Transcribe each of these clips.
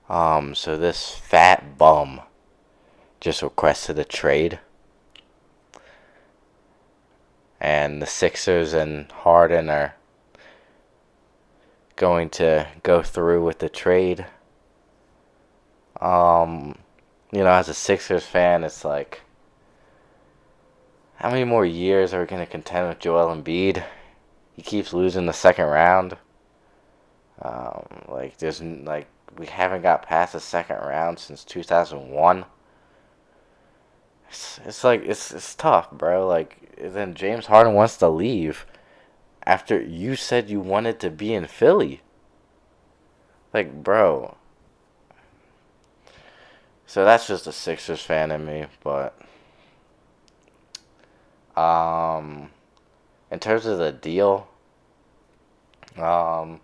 So this fat bum just requested a trade, and the Sixers and Harden are going to go through with the trade. Um, as a Sixers fan, it's like, how many more years are we going to contend with Joel Embiid? He keeps losing the second round. We haven't got past the second round since 2001. It's tough, bro. Like, then James Harden wants to leave after you said you wanted to be in Philly. Like, bro. So that's just a Sixers fan in me, but um, in terms of the deal, um,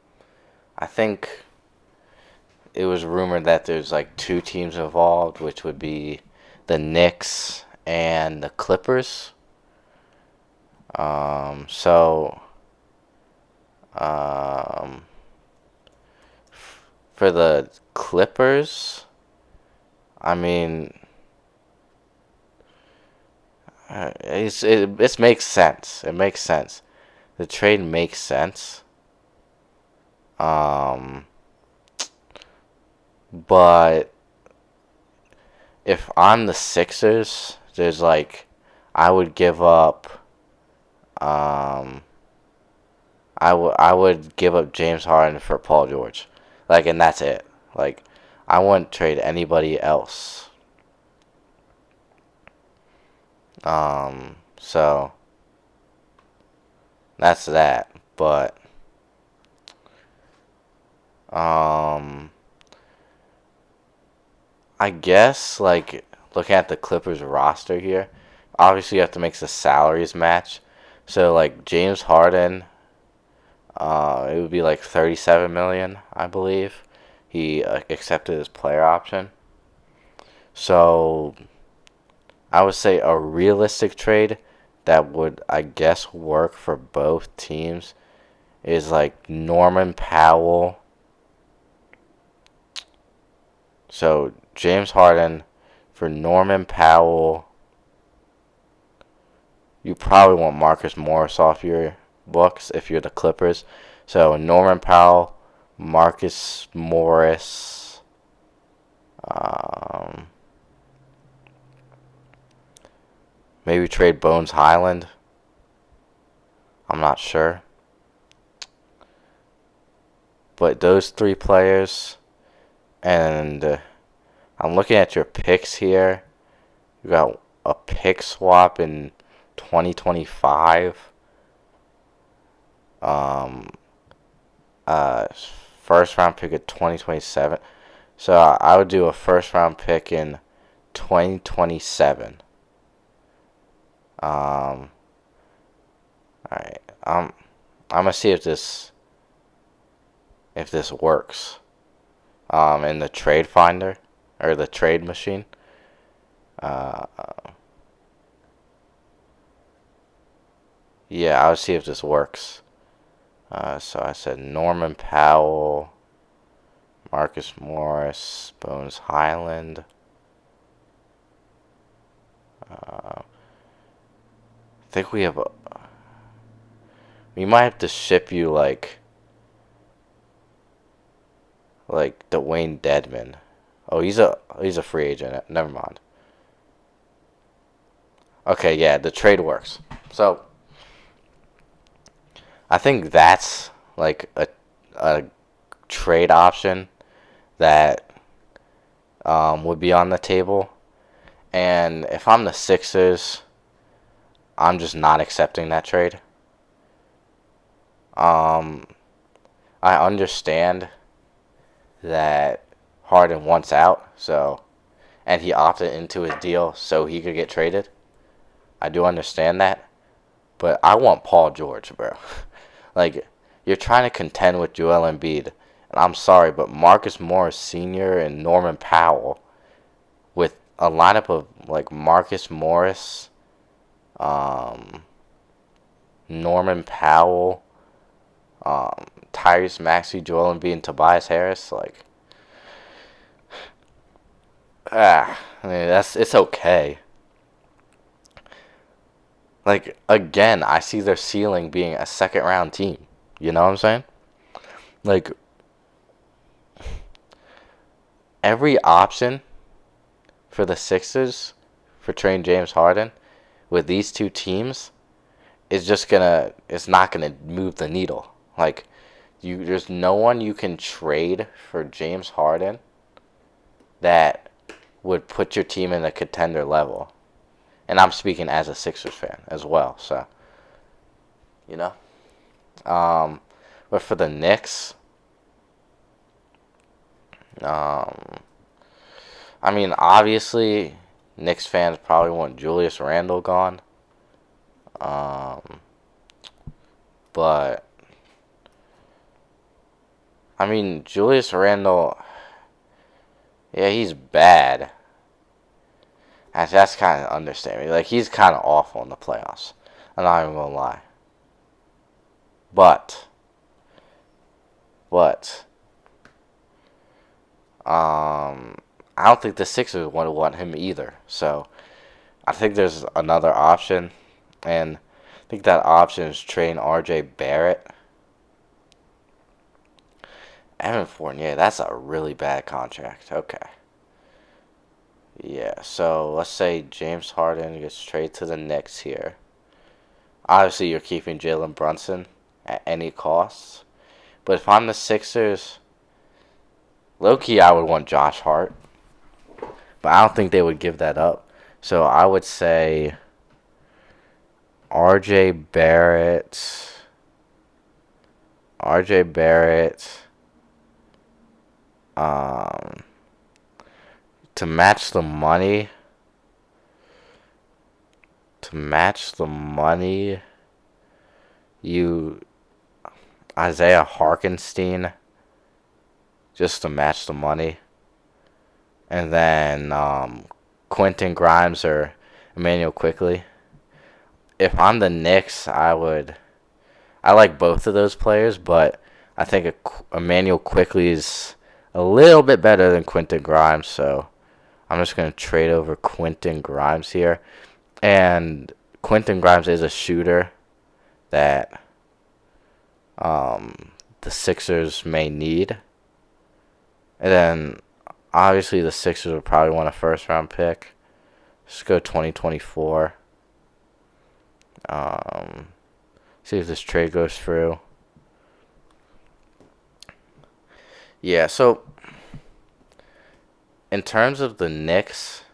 I think it was rumored that there's like two teams involved, which would be the Knicks and the Clippers. So um, for the Clippers, I mean, it makes sense. It makes sense. The trade makes sense. Um, but if I'm the Sixers, I would give up. Um, I would give up James Harden for Paul George, and that's it. Like, I wouldn't trade anybody else. So that's that. But um, I guess looking at the Clippers roster here, obviously you have to make the salaries match. So like James Harden, it would be like 37 million, I believe. He accepted his player option. So I would say a realistic trade that would, I guess, work for both teams is like Norman Powell. So James Harden for Norman Powell. You probably want Marcus Morris off your books if you're the Clippers. So Norman Powell, Marcus Morris, um, maybe trade Bones Highland. I'm not sure. But those three players, and I'm looking at your picks here. You got a pick swap in 2025. Um, uh, First round pick of 2027. So I would do a first round pick in 2027. All right. I'm gonna see if this works. In the trade finder or the trade machine. Uh, yeah, I'll see if this works. So I said Norman Powell, Marcus Morris, Bones Highland. I think we might have to ship you like Dwayne Dedman. Oh, he's a free agent. Never mind. Okay, yeah, the trade works. So I think that's like a trade option that would be on the table. And if I'm the Sixers, I'm just not accepting that trade. Um, I understand that Harden wants out, and he opted into his deal so he could get traded. I do understand that, but I want Paul George, bro. Like, you're trying to contend with Joel Embiid, and I'm sorry, but Marcus Morris Sr. and Norman Powell with a lineup of like Marcus Morris, um, Norman Powell, Tyrese Maxey, Joel Embiid, and Tobias Harris. Like, I mean, it's okay. Like again, I see their ceiling being a second round team. You know what I'm saying? Like every option for the Sixers for trading James Harden with these two teams is just gonna it's not gonna move the needle. Like there's no one you can trade for James Harden that would put your team in a contender level. And I'm speaking as a Sixers fan as well, so you know. Um, but for the Knicks, um, I mean, obviously, Knicks fans probably want Julius Randle gone. Um, but I mean, Julius Randle, yeah, he's bad. That's kind of understanding. Like he's kind of awful in the playoffs. I'm not even gonna lie. But, but, I don't think the Sixers would want him either. So I think there's another option, and I think that option is trading R.J. Barrett. Evan Fournier, that's a really bad contract. Okay. Yeah, so let's say James Harden gets traded to the Knicks here. Obviously, you're keeping Jalen Brunson at any cost. But if I'm the Sixers, low key, I would want Josh Hart. But I don't think they would give that up. So I would say RJ Barrett. RJ Barrett. Um, to match the money. To match the money, you Isaiah Harkenstein just to match the money, and then Quentin Grimes or Emmanuel Quickly. If I'm the Knicks, I like both of those players, but I think Emmanuel Quickly is a little bit better than Quentin Grimes, so I'm just gonna trade over Quentin Grimes here. And Quentin Grimes is a shooter that the Sixers may need. And then obviously the Sixers would probably want a first round pick. Let's go 2024. See if this trade goes through. Yeah, so in terms of the Knicks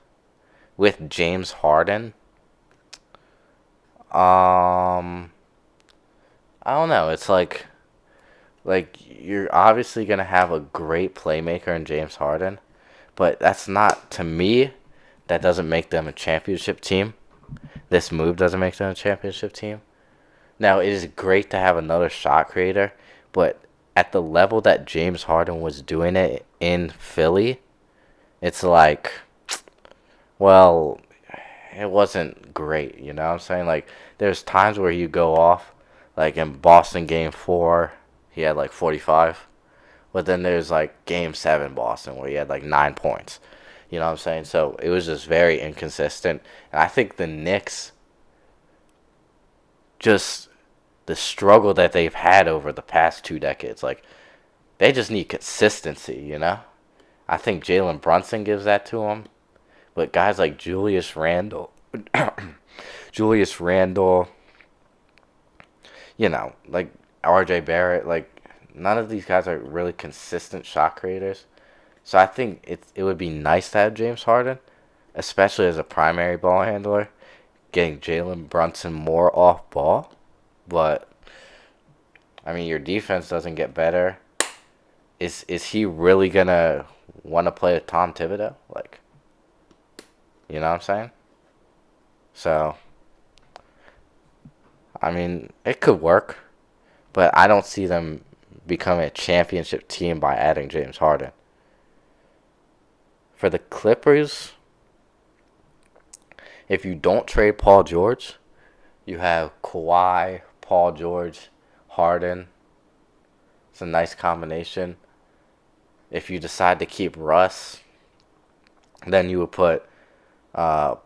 with James Harden, I don't know. It's like you're obviously gonna have a great playmaker in James Harden, but that's not to me. That doesn't make them a championship team. This move doesn't make them a championship team. Now it is great to have another shot creator, but at the level that James Harden was doing it in Philly, it's like, well, it wasn't great. You know what I'm saying? Like there's times where you go off, like in Boston game 4, he had like 45. But then there's like game 7 Boston where he had like 9 points. You know what I'm saying? So it was just very inconsistent. And I think the Knicks, just the struggle that they've had over the past 2 decades, like they just need consistency, you know? I think Jalen Brunson gives that to them. But guys like Julius Randle, Julius Randle, like RJ Barrett, like none of these guys are really consistent shot creators. So I think it would be nice to have James Harden, especially as a primary ball handler, getting Jalen Brunson more off ball. But I mean, your defense doesn't get better. Is he really gonna want to play with Tom Thibodeau? Like, you know what I'm saying? So I mean, it could work, but I don't see them becoming a championship team by adding James Harden. For the Clippers, if you don't trade Paul George, you have Kawhi, Paul George, Harden. It's a nice combination. If you decide to keep Russ, Then you would put uh,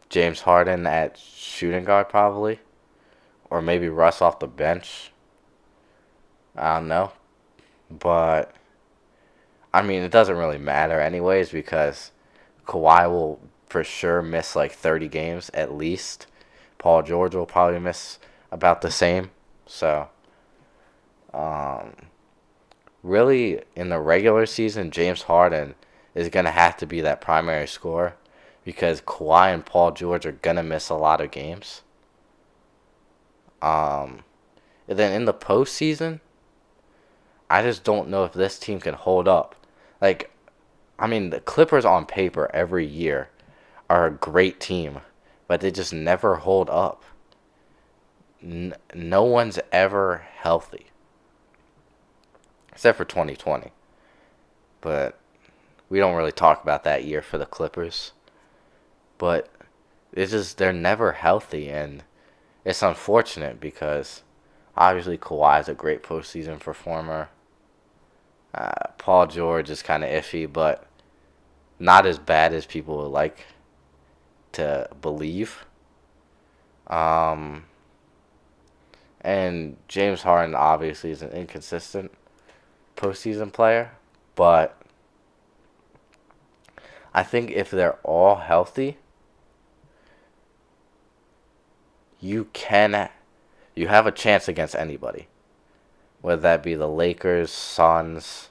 James Harden at shooting guard probably, or maybe Russ off the bench. I don't know, but I mean it doesn't really matter anyways because Kawhi will for sure miss like 30 games at least. Paul George will probably miss about the same. So, um, really, in the regular season, James Harden is going to have to be that primary scorer because Kawhi and Paul George are going to miss a lot of games. Um, and then in the postseason, I just don't know if this team can hold up. Like, I mean, the Clippers on paper every year are a great team, but they just never hold up. No one's ever healthy except for 2020. But we don't really talk about that year for the Clippers. But it's just they're never healthy, and it's unfortunate because obviously Kawhi is a great postseason performer. Paul George is kind of iffy, but not as bad as people would like to believe. Um, and James Harden obviously is an inconsistent postseason player, but I think if they're all healthy, you can you have a chance against anybody, whether that be the Lakers, Suns,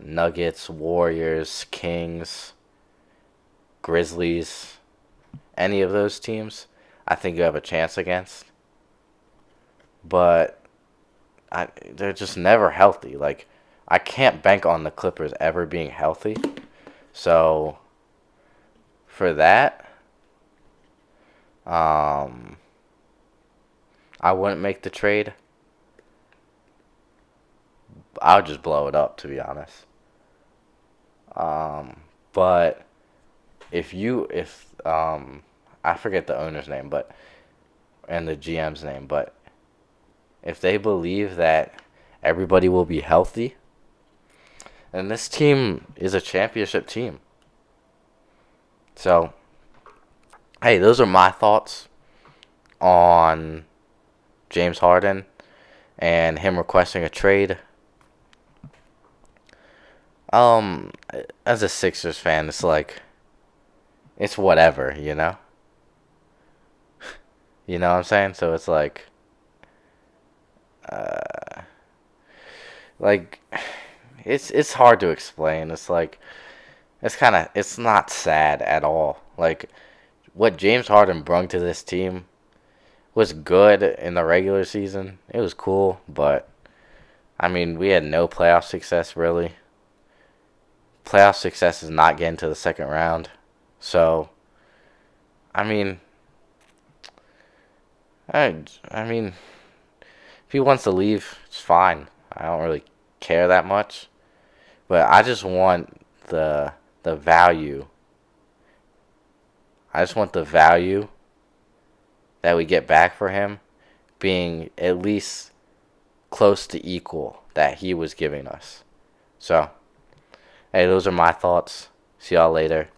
Nuggets, Warriors, Kings, Grizzlies, any of those teams. I think you have a chance against, but they're just never healthy. Like I can't bank on the Clippers ever being healthy. So for that, um, I wouldn't make the trade. I would just blow it up, to be honest. But if I forget the owner's name, but and the GM's name, but if they believe that everybody will be healthy, then this team is a championship team. So, hey, those are my thoughts on James Harden and him requesting a trade. Um, as a Sixers fan, it's like it's whatever, you know. You know what I'm saying? So it's uh, like it's hard to explain. It's not sad at all. Like what James Harden brought to this team was good in the regular season. It was cool, but I mean, we had no playoff success really. Playoff success is not getting to the second round. So, I mean, I mean, if he wants to leave, it's fine. I don't really care that much, but I just want the value. I just want the value that we get back for him being at least close to equal that he was giving us. So, hey, those are my thoughts. See y'all later.